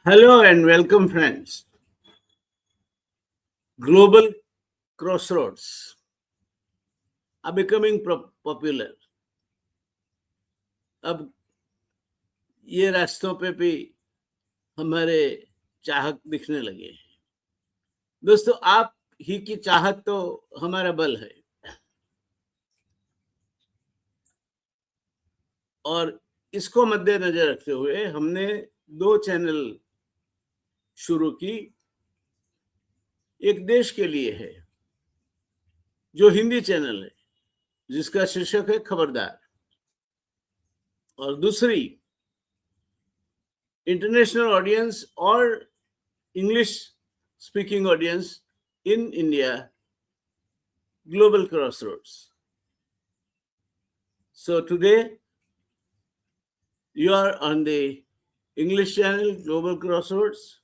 Hello and welcome, friends. Global crossroads are becoming popular. अब ये रास्तों पे भी हमारे चाहक दिखने लगे हैं। दोस्तों, आप ही की चाहत तो हमारा बल है और इसको मद्देनजर रखते हुए हमने 2 चैनल शुरू की। एक देश के लिए है जो हिंदी चैनल है जिसका शीर्षक है खबरदार, और दूसरी इंटरनेशनल ऑडियंस और English speaking audience in India, global crossroads. So today you are on the English channel Global Crossroads,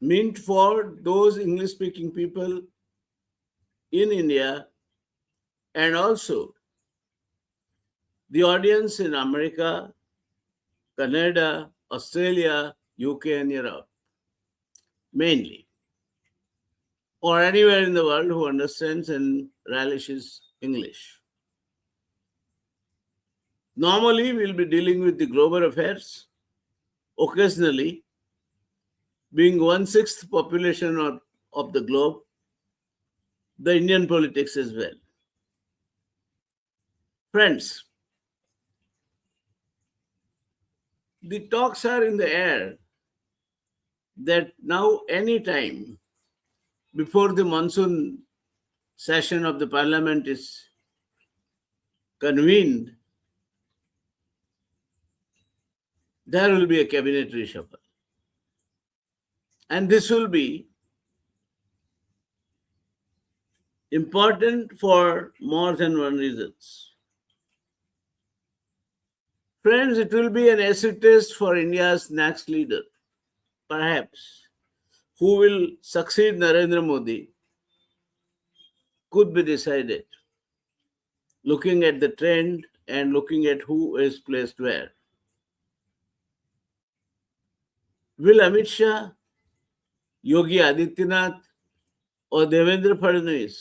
meant for those English speaking people in India and also the audience in America, Canada, Australia, UK and Europe, mainly, or anywhere in the world who understands and relishes English. Normally, we'll be dealing with the global affairs, occasionally being 1/6 population of the globe, the Indian politics as well. Friends, the talks are in the air that now any time before the monsoon session of the parliament is convened, there will be a cabinet reshuffle. And this will be important for more than one reasons. Friends, it will be an acid test for India's next leader, perhaps, who will succeed Narendra Modi, could be decided looking at the trend and looking at who is placed where. Will Amit Shah, Yogi Adityanath, or Devendra Fadnavis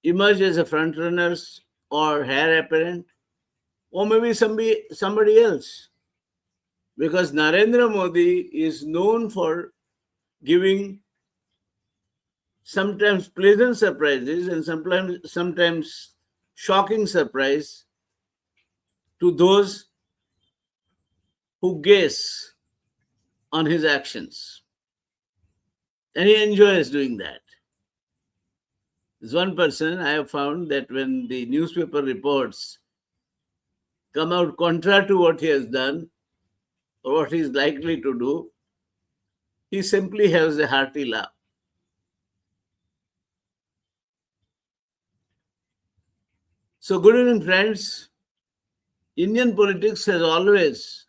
emerge as a frontrunners or heir apparent, or maybe somebody else? Because Narendra Modi is known for giving sometimes pleasant surprises and sometimes shocking surprise to those who guess on his actions. And he enjoys doing that. There's one person I have found that when the newspaper reports come out contrary to what he has done or what he is likely to do, he simply has a hearty laugh. So, good evening, friends. Indian politics has always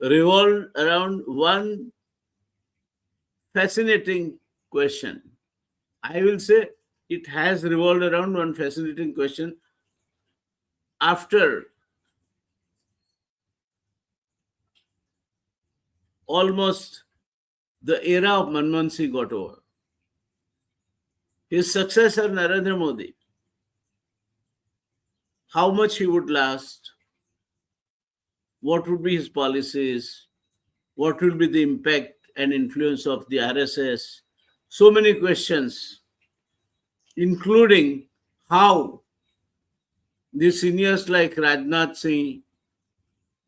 revolved around one fascinating question. I will say it has revolved around one fascinating question after almost the era of Manmohan Singh got over. His successor, Narendra Modi, how much he would last, what would be his policies, what will be the impact and influence of the RSS, so many questions, including how the seniors like Rajnath Singh,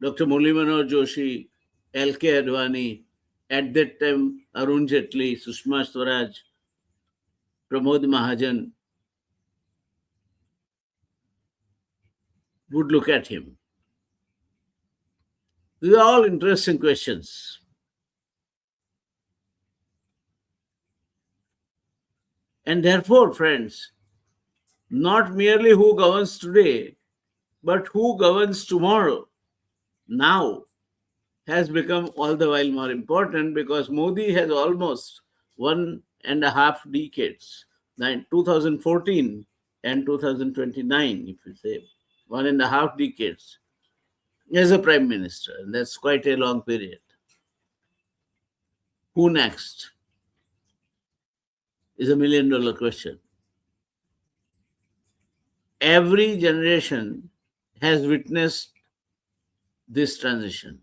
Dr. Murli Manohar Joshi, L.K. Advani, at that time Arun Jaitley, Sushma Swaraj, Pramod Mahajan would look at him. These are all interesting questions. And therefore, friends, not merely who governs today, but who governs tomorrow, now, has become all the while more important because Modi has almost 1.5 decades, 2014 and 2029, if you say 1.5 decades, as a prime minister. And that's quite a long period. Who next is $1 million question. Every generation has witnessed this transition.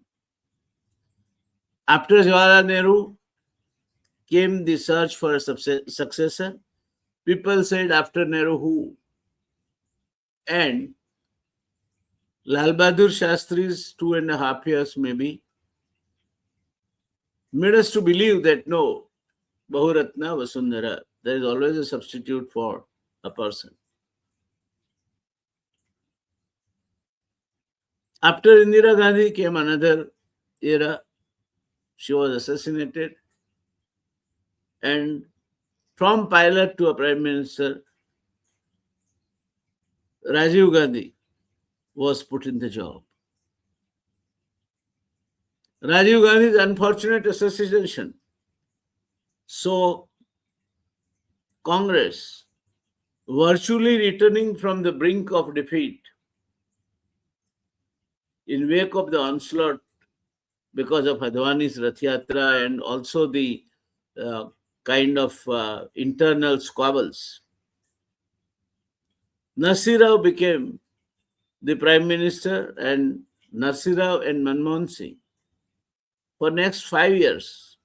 After Jawaharlal Nehru came the search for a successor. People said, after Nehru, who? And Lal Bahadur Shastri's 2.5 years maybe made us to believe that no, Bahuratna Vasundhara, there is always a substitute for a person. After Indira Gandhi came another era. She was assassinated. And from pilot to a prime minister, Rajiv Gandhi was put in the job. Rajiv Gandhi's unfortunate assassination saw Congress virtually returning from the brink of defeat in wake of the onslaught because of Advani's Rath Yatra and also the kind of internal squabbles. Narsingh Rao became the prime minister, and Narsingh Rao and Manmohan Singh for next 5 years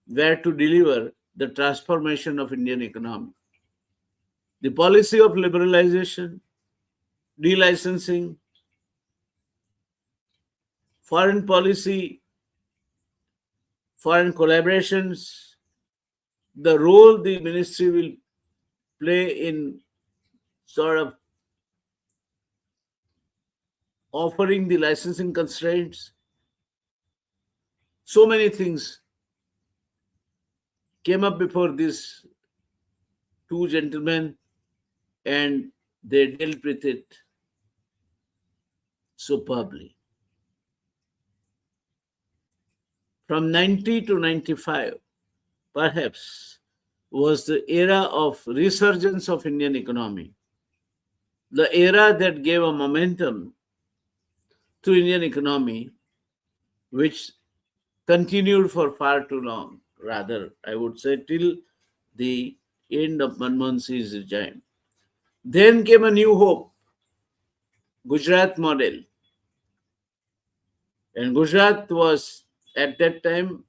were to deliver the transformation of Indian economy. The policy of liberalization, delicensing, foreign policy, foreign collaborations, the role the ministry will play in sort of offering the licensing constraints. So many things came up before these two gentlemen, and they dealt with it superbly. From 90 to 95, perhaps, was the era of resurgence of Indian economy, the era that gave a momentum to Indian economy, which continued for far too long, rather, I would say, till the end of Manmohan Singh's regime. Then came a new hope, Gujarat model. And Gujarat was, at that time,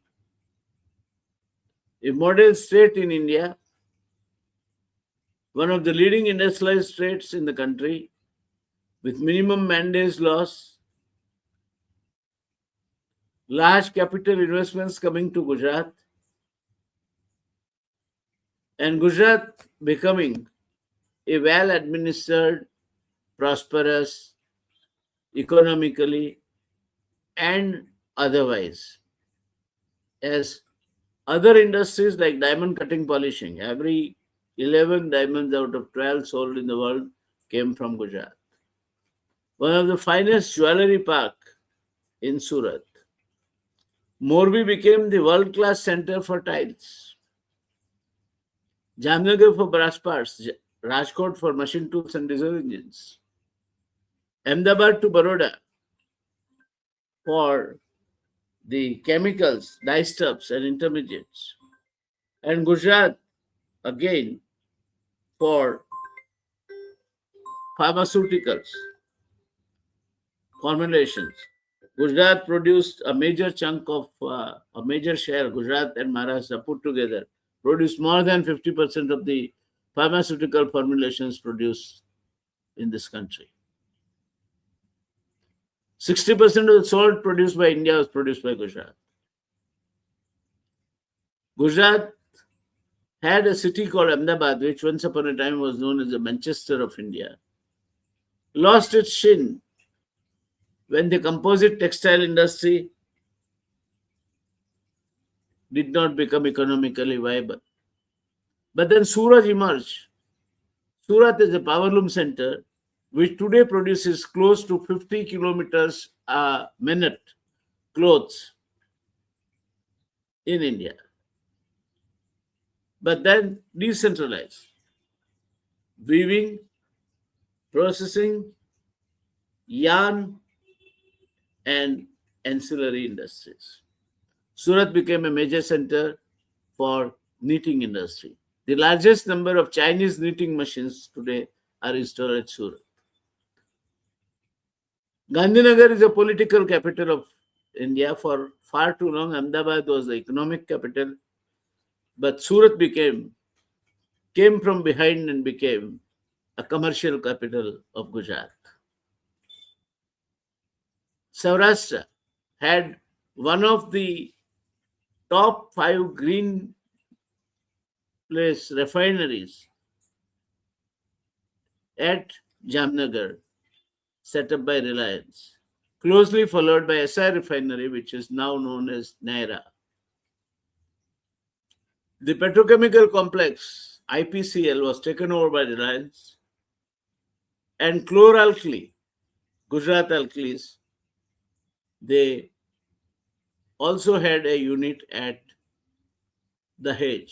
a model state in India, one of the leading industrialized states in the country, with minimum mandates laws, large capital investments coming to Gujarat, and Gujarat becoming a well-administered, prosperous, economically, and otherwise. As other industries like diamond cutting polishing, every 11 diamonds out of 12 sold in the world came from Gujarat. One of the finest jewelry park in Surat. Morbi became the world-class center for tiles. Jamnagar for brass parts, Rajkot for machine tools and diesel engines. Ahmedabad to Baroda for the chemicals, dyestuffs and intermediates. And Gujarat again for pharmaceuticals, formulations. Gujarat produced a major chunk of, a major share, Gujarat and Maharashtra put together, produced more than 50% of the pharmaceutical formulations produced in this country. 60% of the salt produced by India was produced by Gujarat. Gujarat had a city called Ahmedabad, which once upon a time was known as the Manchester of India. Lost its sheen when the composite textile industry did not become economically viable. But then Surat emerged. Surat is a powerloom center which today produces close to 50 kilometers a minute clothes in India. But then decentralized. Weaving, processing, yarn, and ancillary industries. Surat became a major center for knitting industry. The largest number of Chinese knitting machines today are installed at Surat. Gandhinagar is a political capital of India. For far too long, Ahmedabad was the economic capital, but Surat came from behind and became a commercial capital of Gujarat. Saurashtra had one of the top 5 green place refineries at Jamnagar, set up by Reliance, closely followed by SI refinery, which is now known as Naira. The petrochemical complex, IPCL, was taken over by Reliance, and chloralkali, Gujarat Alkalis, they also had a unit at Dahej.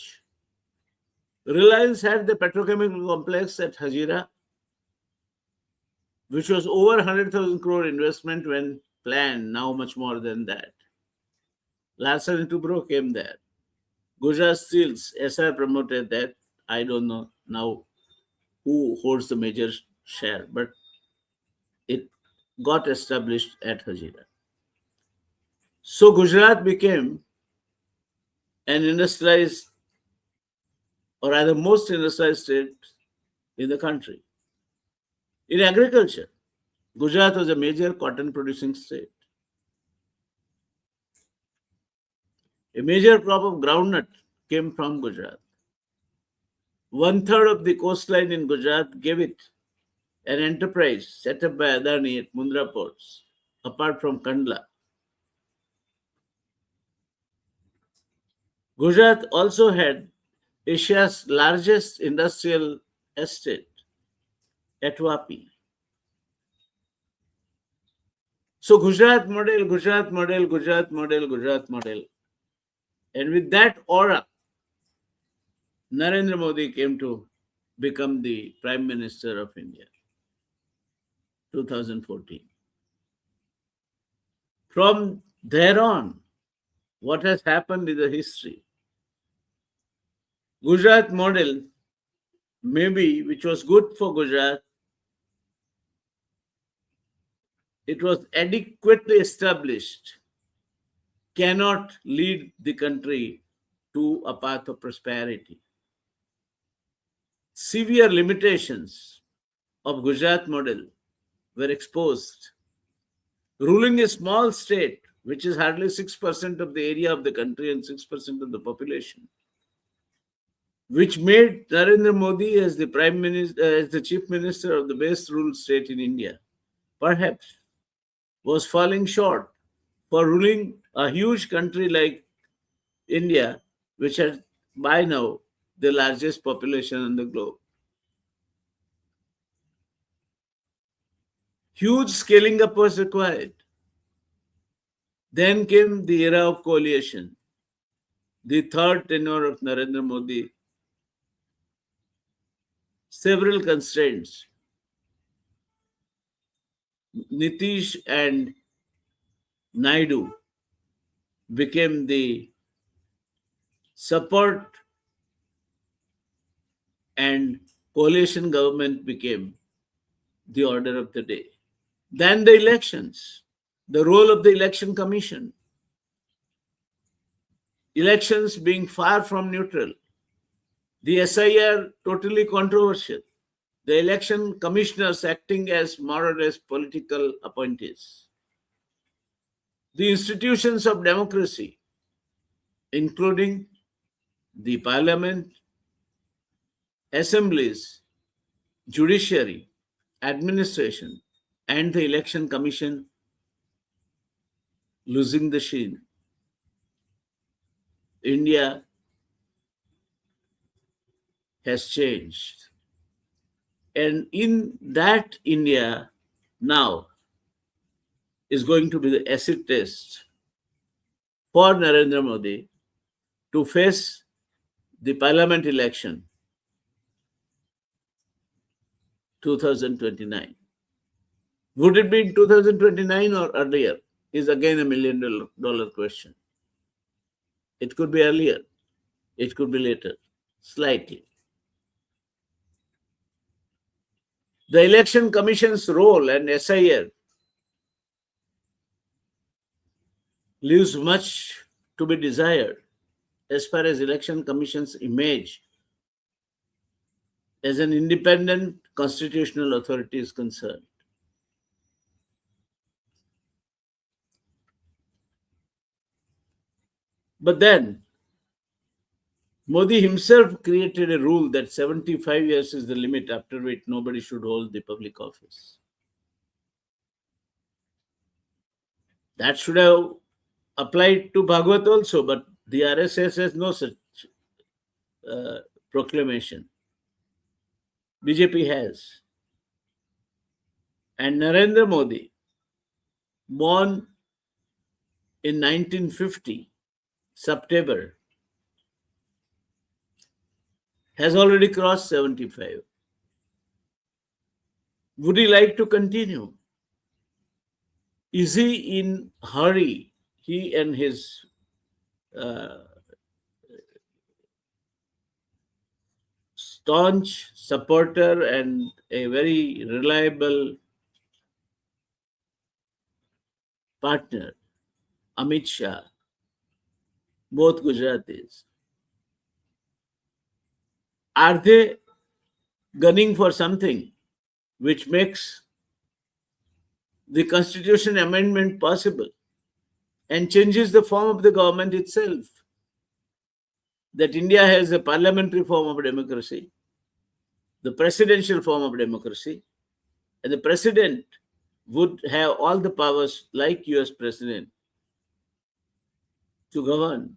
Reliance had the petrochemical complex at Hazira, which was over 100,000 crore investment when planned, now much more than that. Larsen and Toubro came there. Gujarat Steels, SR promoted that. I don't know now who holds the major share, but it got established at Hazira. So Gujarat became an industrialized, or rather most industrialized state in the country. In agriculture, Gujarat was a major cotton producing state. A major crop of groundnut came from Gujarat. 1/3 of the coastline in Gujarat gave it an enterprise set up by Adani at Mundra ports, apart from Kandla. Gujarat also had Asia's largest industrial estate at Vapi. So Gujarat model, Gujarat model, Gujarat model, Gujarat model. And with that aura, Narendra Modi came to become the Prime Minister of India, 2014. From there on, what has happened in the history? Gujarat model, maybe, which was good for Gujarat, it was adequately established, cannot lead the country to a path of prosperity. Severe limitations of Gujarat model were exposed. Ruling a small state, which is hardly 6% of the area of the country and 6% of the population, which made Narendra Modi as the Prime Minister, as the Chief Minister of the best ruled state in India, perhaps was falling short for ruling a huge country like India, which had by now the largest population on the globe. Huge scaling up was required. Then came the era of coalition, the third tenure of Narendra Modi. Several constraints. Nitish and Naidu became the support, and coalition government became the order of the day. Then the elections, the role of the election commission. Elections being far from neutral. The SIR totally controversial. The election commissioners acting as more or less political appointees. The institutions of democracy, including the parliament, assemblies, judiciary, administration, and the election commission losing the sheen. India has changed. And in that India now is going to be the acid test for Narendra Modi to face the parliament election 2029. Would it be in 2029 or earlier? is again $1 million question. It could be earlier, it could be later, slightly. The Election Commission's role and SIR leaves much to be desired as far as Election Commission's image as an independent constitutional authority is concerned. But then, Modi himself created a rule that 75 years is the limit after which nobody should hold the public office. That should have applied to Bhagwat also, but the RSS has no such proclamation. BJP has. And Narendra Modi, born in 1950, September, has already crossed 75. Would he like to continue? Is he in hurry? He and his staunch supporter and a very reliable partner, Amit Shah, both Gujaratis, are they gunning for something which makes the constitution amendment possible and changes the form of the government itself? That India has a parliamentary form of democracy, the presidential form of democracy, and the president would have all the powers like US president to govern.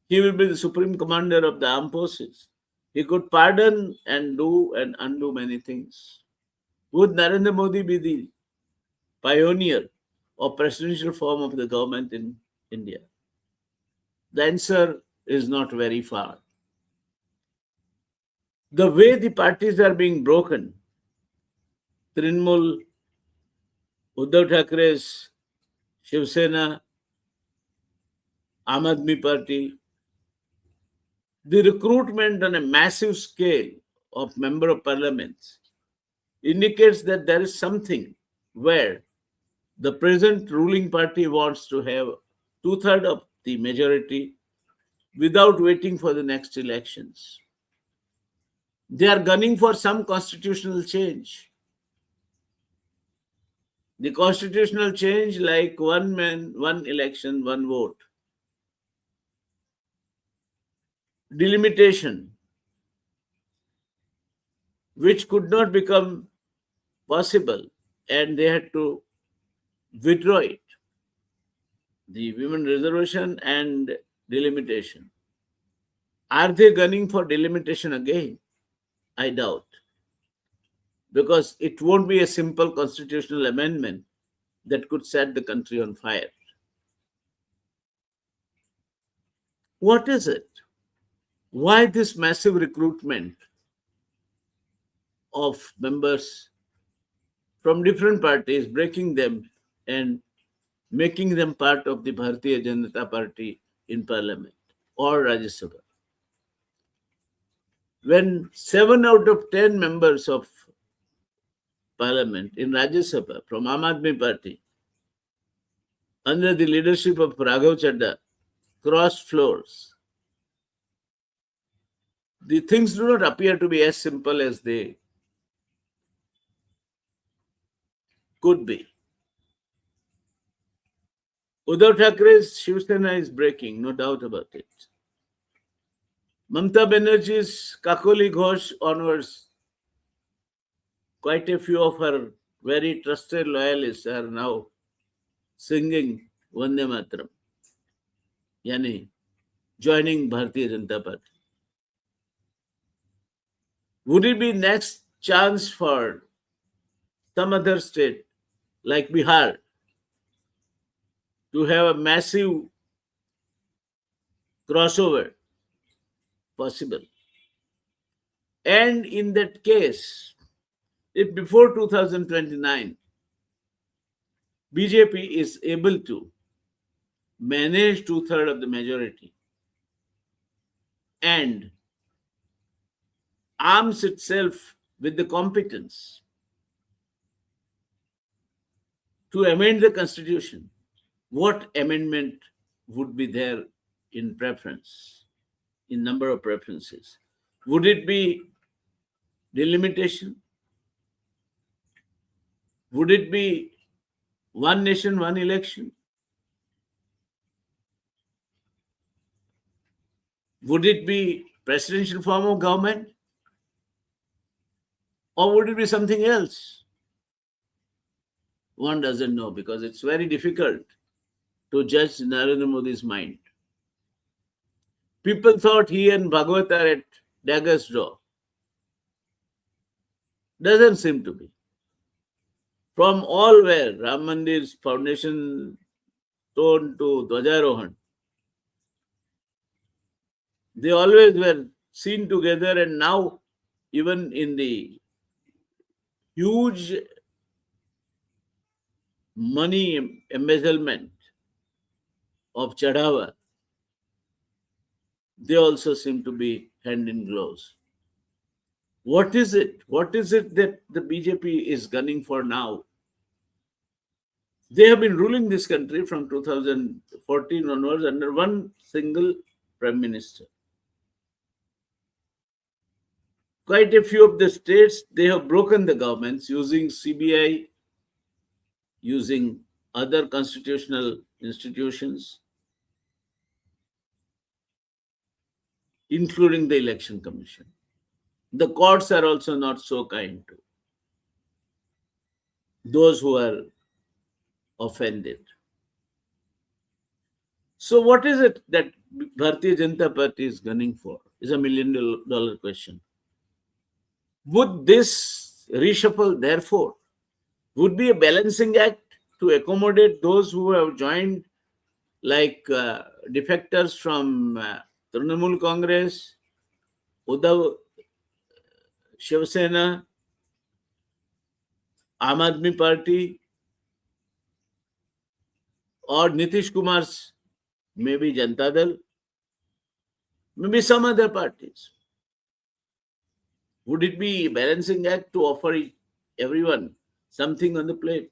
He will be the supreme commander of the armed forces. He could pardon and do and undo many things. Would Narendra Modi be the pioneer of presidential form of the government in India? The answer is not very far. The way the parties are being broken, Trinamool, Uddhav Thackeray's Shiv Sena, Aam Aadmi Party, the recruitment on a massive scale of member of parliaments indicates that there is something where the present ruling party wants to have two-thirds of the majority without waiting for the next elections. They are gunning for some constitutional change. The constitutional change like one man, one election, one vote. Delimitation, which could not become possible, and they had to withdraw it. The women reservation and delimitation. Are they gunning for delimitation again? I doubt. Because it won't be a simple constitutional amendment that could set the country on fire. What is it? Why this massive recruitment of members from different parties, breaking them and making them part of the Bharatiya Janata Party in Parliament or Rajya Sabha? When 7 out of 10 members of Parliament in Rajya Sabha from Aam Aadmi Party, under the leadership of Raghav Chadha, crossed floors, the things do not appear to be as simple as they could be. Uddhav Thackeray's Shiv Sena is breaking, no doubt about it. Mamata Banerjee's Kakoli Ghosh onwards, quite a few of her very trusted loyalists are now singing Vande Mataram, yani joining Bharatiya Janata Party. Would it be next chance for some other state like Bihar to have a massive crossover? Possible. And in that case, if before 2029, BJP is able to manage two-thirds of the majority and arms itself with the competence to amend the constitution, what amendment would be there in preference, in number of preferences? Would it be delimitation? Would it be one nation, one election? Would it be presidential form of government? Or would it be something else? One doesn't know because it's very difficult to judge Narendra Modi's mind. People thought he and Bhagwat are at dagger's door. Doesn't seem to be. From all where Ram Mandir's foundation stone to Dwajarohan, they always were seen together, and now even in the huge money embezzlement of Chadhawa, they also seem to be hand in gloves. What is it? What is it that the BJP is gunning for now? They have been ruling this country from 2014 onwards under one single prime minister. Quite a few of the states, they have broken the governments using CBI, using other constitutional institutions, including the election commission. The courts are also not so kind to those who are offended. So what is it that Bharatiya Janata Party is gunning for? Is $1 million question. Would this reshuffle, therefore, would be a balancing act to accommodate those who have joined, like defectors from Trinamool Congress, Uddhav Shiv Sena, Aam Aadmi Party, or Nitish Kumar's maybe Janata Dal, maybe some other parties? Would it be a balancing act to offer everyone something on the plate?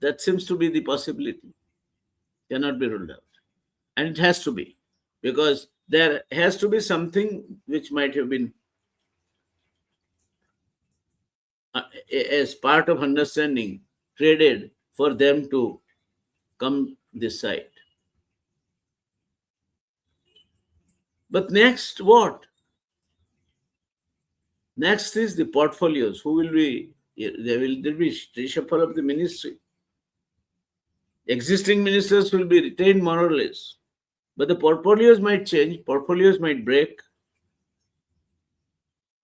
That seems to be the possibility. Cannot be ruled out. And it has to be, because there has to be something which might have been as part of understanding traded for them to come this side. But next, what? Next is the portfolios. Who will be? There will be reshuffle of the ministry. Existing ministers will be retained more or less. But the portfolios might change, portfolios might break.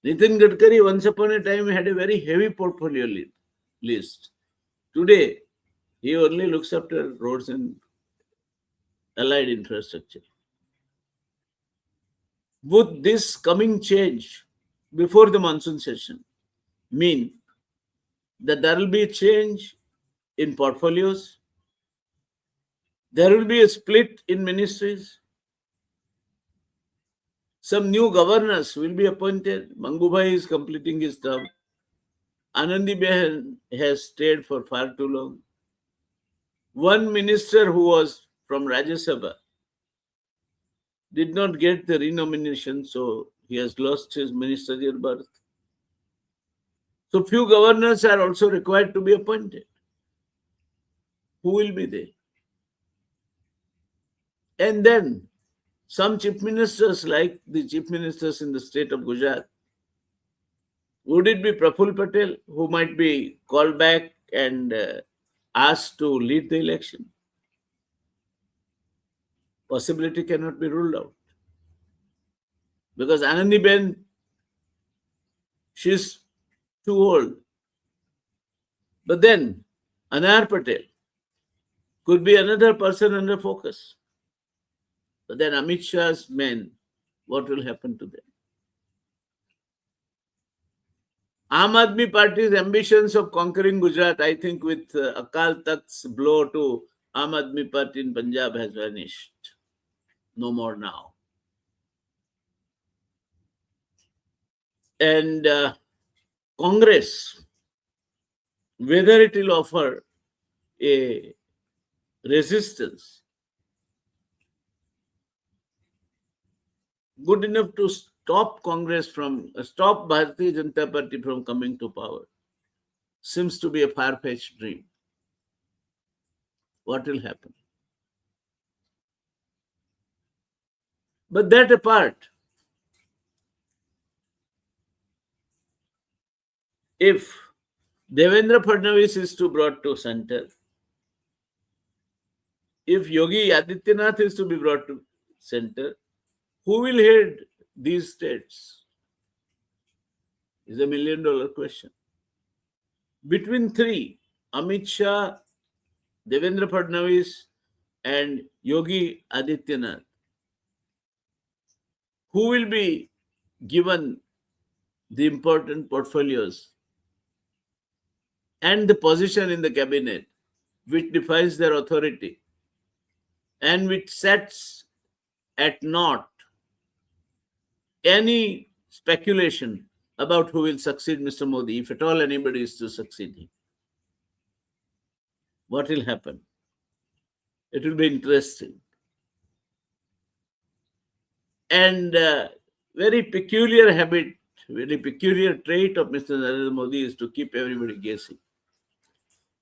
Nitin Gadkari once upon a time had a very heavy portfolio list. Today, he only looks after roads and allied infrastructure. Would this coming change before the monsoon session mean that there will be a change in portfolios? There will be a split in ministries. Some new governors will be appointed. Mangubhai is completing his term. Anandibehan has stayed for far too long. One minister who was from Rajya Sabha did not get the renomination, so he has lost his ministerial berth. So few governors are also required to be appointed. Who will be there? And then some chief ministers, like the chief ministers in the state of Gujarat, would it be Praful Patel who might be called back and asked to lead the election? Possibility cannot be ruled out. Because Anandiben, she's too old. But then Anar Patel could be another person under focus. But then Amit Shah's men, what will happen to them? Aam Aadmi Party's ambitions of conquering Gujarat, I think with Akal Takht's blow to Aam Aadmi Party in Punjab has vanished. No more now. And Congress, whether it will offer a resistance good enough to stop stop Bharatiya Janata Party from coming to power, seems to be a far-fetched dream. What will happen? But that apart, if Devendra Fadnavis is to brought to center, if Yogi Adityanath is to be brought to center, who will head these states? Is a $1 million question. Between three, Amit Shah, Devendra Fadnavis, and Yogi Adityanath, who will be given the important portfolios and the position in the cabinet which defines their authority and which sets at naught any speculation about who will succeed Mr. Modi, if at all anybody is to succeed him. What will happen? It will be interesting. And very peculiar habit, very peculiar trait of Mr. Narendra Modi is to keep everybody guessing.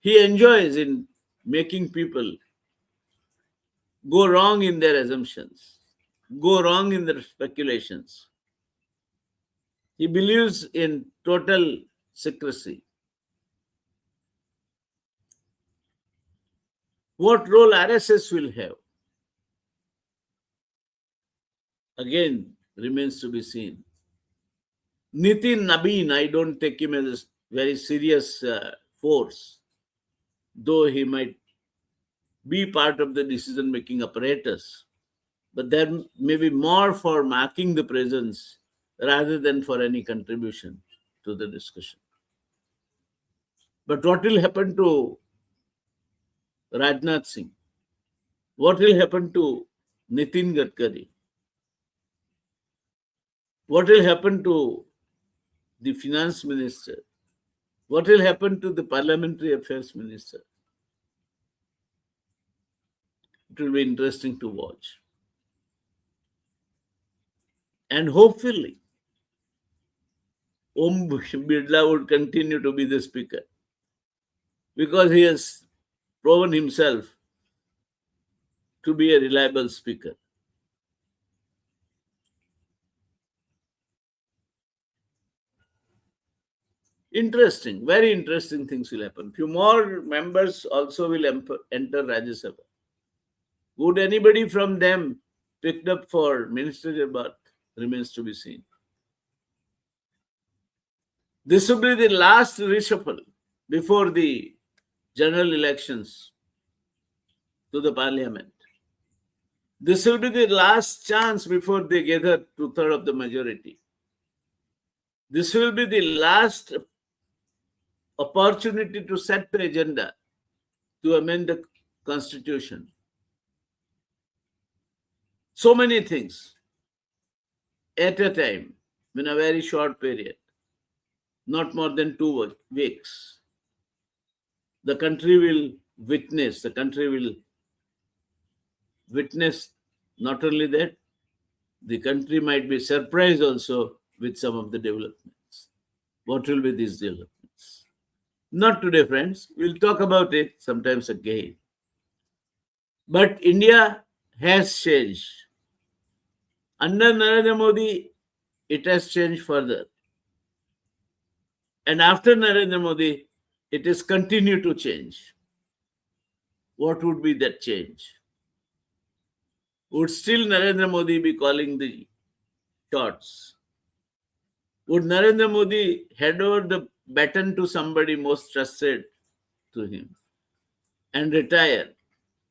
He enjoys in making people go wrong in their assumptions, go wrong in their speculations. He believes in total secrecy. What role RSS will have, again, remains to be seen. Nitin Nabeen, I don't take him as a very serious force, though he might be part of the decision-making apparatus. But there may be more for marking the presence rather than for any contribution to the discussion. But what will happen to Rajnath Singh? What will happen to Nitin Gadkari? What will happen to the finance minister? What will happen to the parliamentary affairs minister? It will be interesting to watch. And hopefully, Om Birla would continue to be the speaker because he has proven himself to be a reliable speaker. Interesting, very interesting things will happen. Few more members also will enter Rajya Sabha. Would anybody from them picked up for ministerial berth? Remains to be seen. This will be the last reshuffle before the general elections to the parliament. This will be the last chance before they gather 2/3 of the majority. This will be the last opportunity to set the agenda to amend the constitution. So many things at a time in a very short period, not more than 2 weeks. The country will witness not only that, the country might be surprised also with some of the developments. What will be these developments? Not today, friends. We'll talk about it sometimes again. But India has changed. Under Narendra Modi, it has changed further. And after Narendra Modi, it has continued to change. What would be that change? Would still Narendra Modi be calling the shots? Would Narendra Modi hand over the baton to somebody most trusted to him and retire?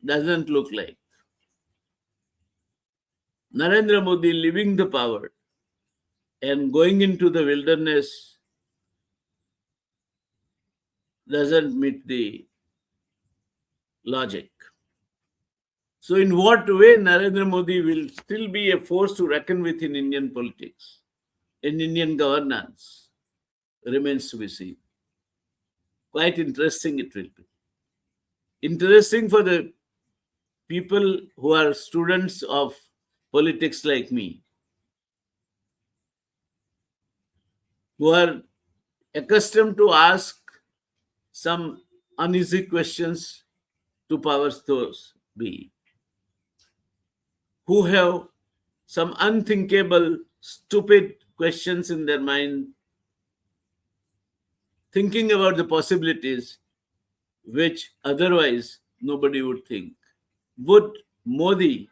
Doesn't look like. Narendra Modi leaving the power and going into the wilderness doesn't meet the logic. So, in what way Narendra Modi will still be a force to reckon with in Indian politics, in Indian governance, remains to be seen. Quite interesting it will be. Interesting for the people who are students of politics like me, who are accustomed to ask some uneasy questions to powers those be, who have some unthinkable, stupid questions in their mind, thinking about the possibilities which otherwise nobody would think. Would Modi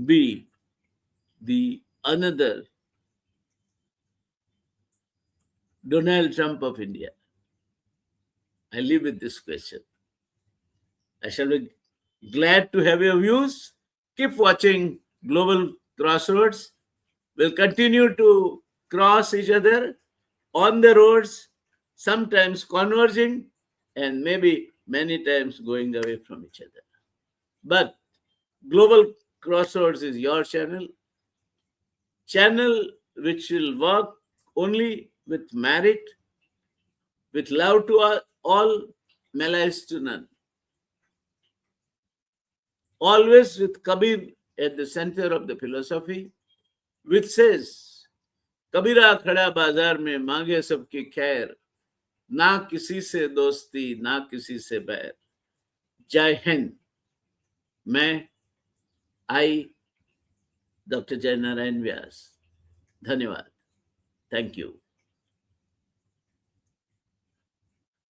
be the another Donald Trump of India? I leave with this question. I shall be glad to have your views. Keep watching Global Crossroads. We'll continue to cross each other on the roads, sometimes converging and maybe many times going away from each other. But Global Crossroads is your channel which will work only with merit, with love to all, malice to none. Always with Kabir at the center of the philosophy, which says, कबीरा खड़ा बाजार में मांगे सबकी खैर, ना किसी से दोस्ती ना किसी से बैर. जय हिंद. मैं आई डॉक्टर जयनारायण व्यास. धन्यवाद. Thank you.